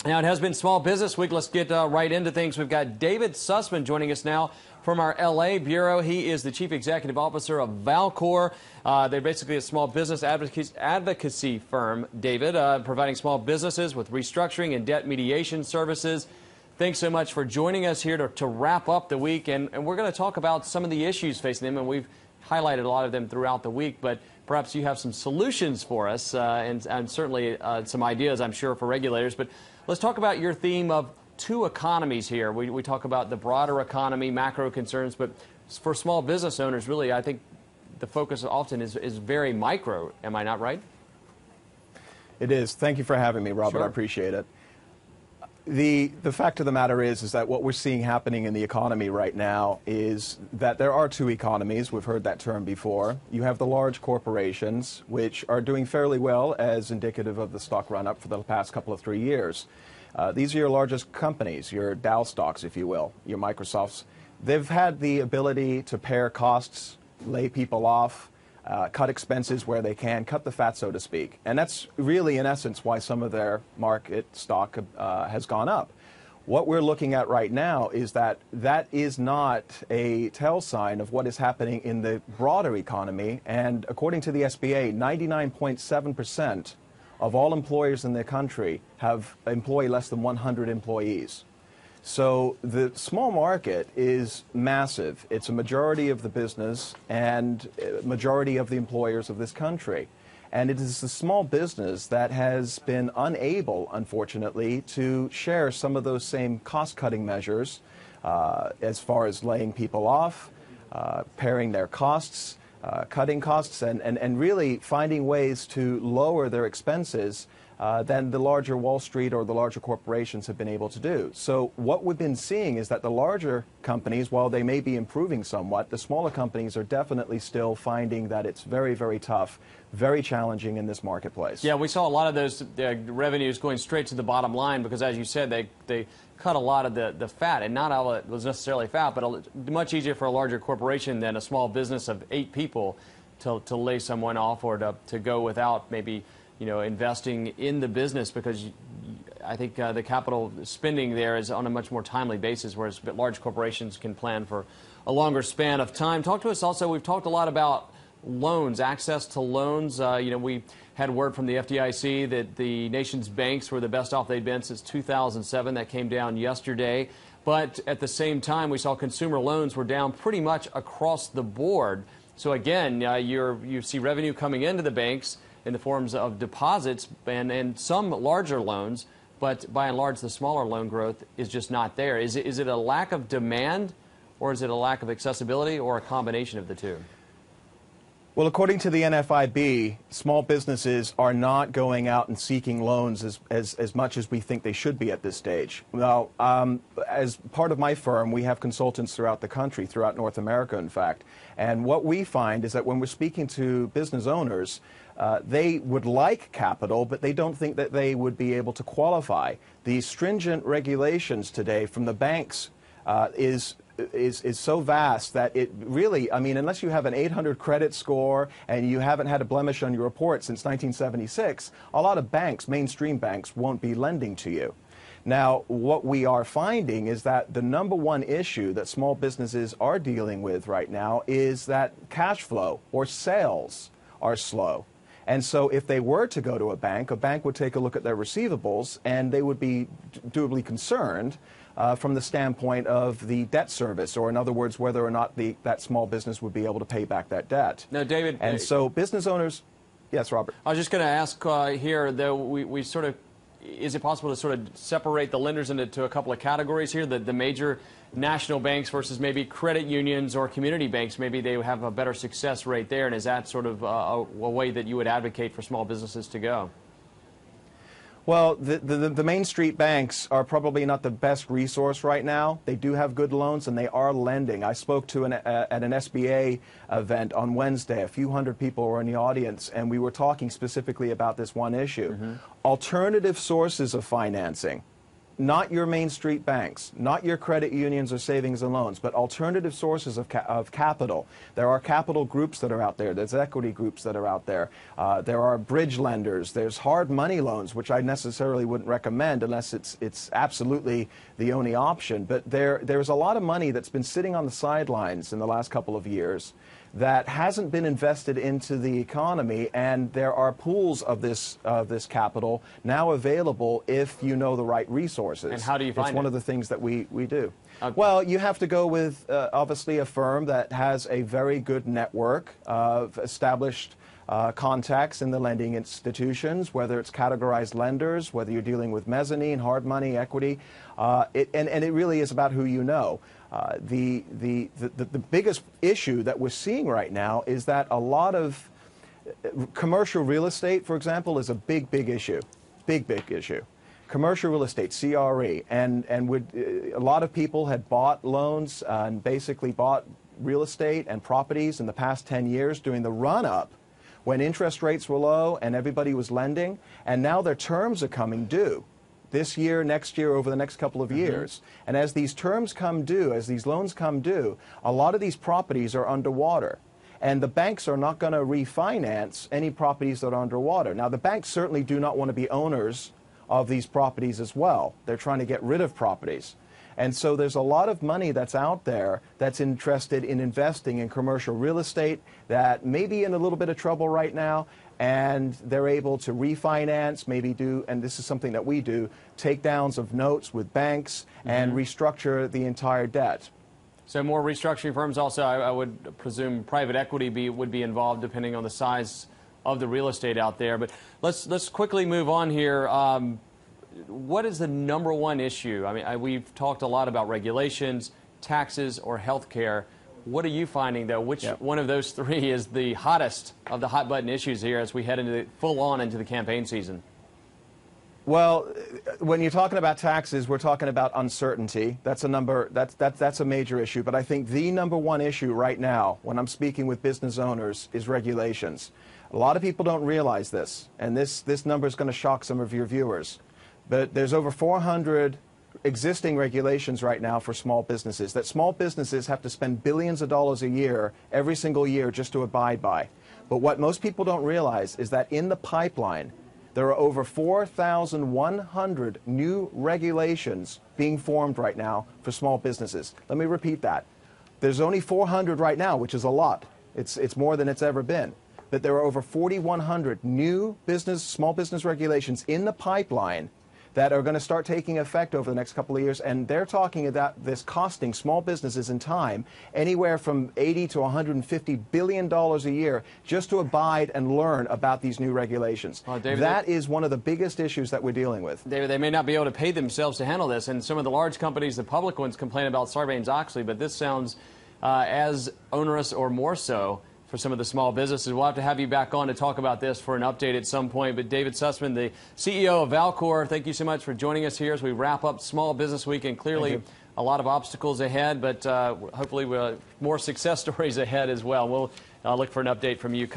Now, it has been Small Business Week. Let's get right into things. We've got David Sussman joining us now from our L.A. Bureau. He is the Chief Executive Officer of Valcor. They're basically a small business advocacy firm, David, providing small businesses with restructuring and debt mediation services. Thanks so much for joining us here to wrap up the week. And we're going to talk about some of the issues facing them, and we've highlighted a lot of them throughout the week. But perhaps you have some solutions for us and certainly some ideas, I'm sure, for regulators. But let's talk about your theme of two economies here. We talk about the broader economy, macro concerns, but for small business owners, really, I think the focus often is very micro. Am I not right? It is. Thank you for having me, Robert. Sure. I appreciate it. The fact of the matter is that what we're seeing happening in the economy right now is that there are two economies. We've heard that term before. You have the large corporations, which are doing fairly well, as indicative of the stock run-up for the past couple of 3 years. These are your largest companies, your Dow stocks, if you will, your Microsofts. They've had the ability to pare costs, lay people off, cut expenses where they can, cut the fat, so to speak. And that's really, in essence, why some of their market stock has gone up. What we're looking at right now is that is not a tell sign of what is happening in the broader economy. And according to the SBA, 99.7% of all employers in the country employ less than 100 employees. So the small market is massive. It's a majority of the business and a majority of the employers of this country. And it is the small business that has been unable, unfortunately, to share some of those same cost-cutting measures as far as laying people off, paring their costs, cutting costs, and really finding ways to lower their expenses than the larger Wall Street or the larger corporations have been able to do. So what we've been seeing is that the larger companies, while they may be improving somewhat, the smaller companies are definitely still finding that it's very, very tough, very challenging in this marketplace. Yeah, we saw a lot of those revenues going straight to the bottom line because, as you said, they cut a lot of the fat, and not all it was necessarily fat, but much easier for a larger corporation than a small business of 8 people to lay someone off or to go without maybe investing in the business, because I think the capital spending there is on a much more timely basis, whereas large corporations can plan for a longer span of time. Talk to us also, we've talked a lot about loans, access to loans. We had word from the FDIC that the nation's banks were the best off they'd been since 2007. That came down yesterday. But at the same time, we saw consumer loans were down pretty much across the board. So again, you see revenue coming into the banks in the forms of deposits and some larger loans, but by and large the smaller loan growth is just not there. Is it a lack of demand, or is it a lack of accessibility, or a combination of the two? Well, according to the NFIB, small businesses are not going out and seeking loans as much as we think they should be at this stage. Now, as part of my firm, we have consultants throughout the country, throughout North America, in fact. And what we find is that when we're speaking to business owners, they would like capital, but they don't think that they would be able to qualify. The stringent regulations today from the banks is so vast that it really, unless you have an 800 credit score and you haven't had a blemish on your report since 1976, a lot of banks, mainstream banks, won't be lending to you. Now, what we are finding is that the number one issue that small businesses are dealing with right now is that cash flow or sales are slow. And so if they were to go to a bank would take a look at their receivables, and they would be doubly concerned from the standpoint of the debt service, or in other words, whether or not that small business would be able to pay back that debt. Now, David, and so business owners, yes, Robert. I was just going to ask here, though, we sort of, is it possible to sort of separate the lenders into a couple of categories here, the major national banks versus maybe credit unions or community banks? Maybe they have a better success rate there, and is that sort of a way that you would advocate for small businesses to go? Well, the Main Street banks are probably not the best resource right now. They do have good loans, and they are lending. I spoke to at an SBA event on Wednesday. A few hundred people were in the audience, and we were talking specifically about this one issue. Alternative sources of financing not your Main Street banks, not your credit unions or savings and loans, but alternative sources of capital. There are capital groups that are out there. There's equity groups that are out there. There are bridge lenders. There's hard money loans, which I necessarily wouldn't recommend unless it's absolutely the only option. But there's a lot of money that's been sitting on the sidelines in the last couple of years that hasn't been invested into the economy, and there are pools of this capital now available if you know the right resources. And how do you find it? It's one of the things that we do. Well, you have to go with, obviously, a firm that has a very good network of established contacts in the lending institutions, whether it's categorized lenders, whether you're dealing with mezzanine, hard money, equity, and it really is about who you know. The biggest issue that we're seeing right now is that a lot of commercial real estate, for example, is a big issue. Big issue. Commercial real estate, CRE, and a lot of people had bought loans and basically bought real estate and properties in the past 10 years during the run-up when interest rates were low and everybody was lending, and now their terms are coming due. This year, next year, over the next couple of years. And as these terms come due, as these loans come due, a lot of these properties are underwater. And the banks are not going to refinance any properties that are underwater. Now, the banks certainly do not want to be owners of these properties as well. They're trying to get rid of properties. And so there's a lot of money that's out there that's interested in investing in commercial real estate that may be in a little bit of trouble right now, and they're able to refinance, maybe do, and this is something that we do, takedowns of notes with banks and restructure the entire debt. So more restructuring firms also, I would presume private equity would be involved depending on the size of the real estate out there. But let's quickly move on here. What is the #1 issue? I mean, we've talked a lot about regulations, taxes, or health care. What are you finding, though? Which one of those three is the hottest of the hot-button issues here as we head into full-on into the campaign season? Well, when you're talking about taxes, we're talking about uncertainty. That's a major issue. But I think the #1 issue right now, when I'm speaking with business owners, is regulations. A lot of people don't realize this, and this number is going to shock some of your viewers. But there's over 400 existing regulations right now for small businesses that small businesses have to spend billions of dollars a year, every single year, just to abide by. But what most people don't realize is that in the pipeline, there are over 4,100 new regulations being formed right now for small businesses. Let me repeat that. There's only 400 right now, which is a lot. It's more than it's ever been. But there are over 4,100 new small business regulations in the pipeline that are going to start taking effect over the next couple of years, and they're talking about this costing small businesses in time anywhere from $80 to $150 billion a year just to abide and learn about these new regulations. David, that is one of the biggest issues that we're dealing with. David, they may not be able to pay themselves to handle this, and some of the large companies, the public ones, complain about Sarbanes-Oxley, but this sounds as onerous or more so for some of the small businesses. We'll have to have you back on to talk about this for an update at some point. But David Sussman, the CEO of Valcor, thank you so much for joining us here as we wrap up Small Business Week. And clearly a lot of obstacles ahead, but hopefully more success stories ahead as well. We'll look for an update from you.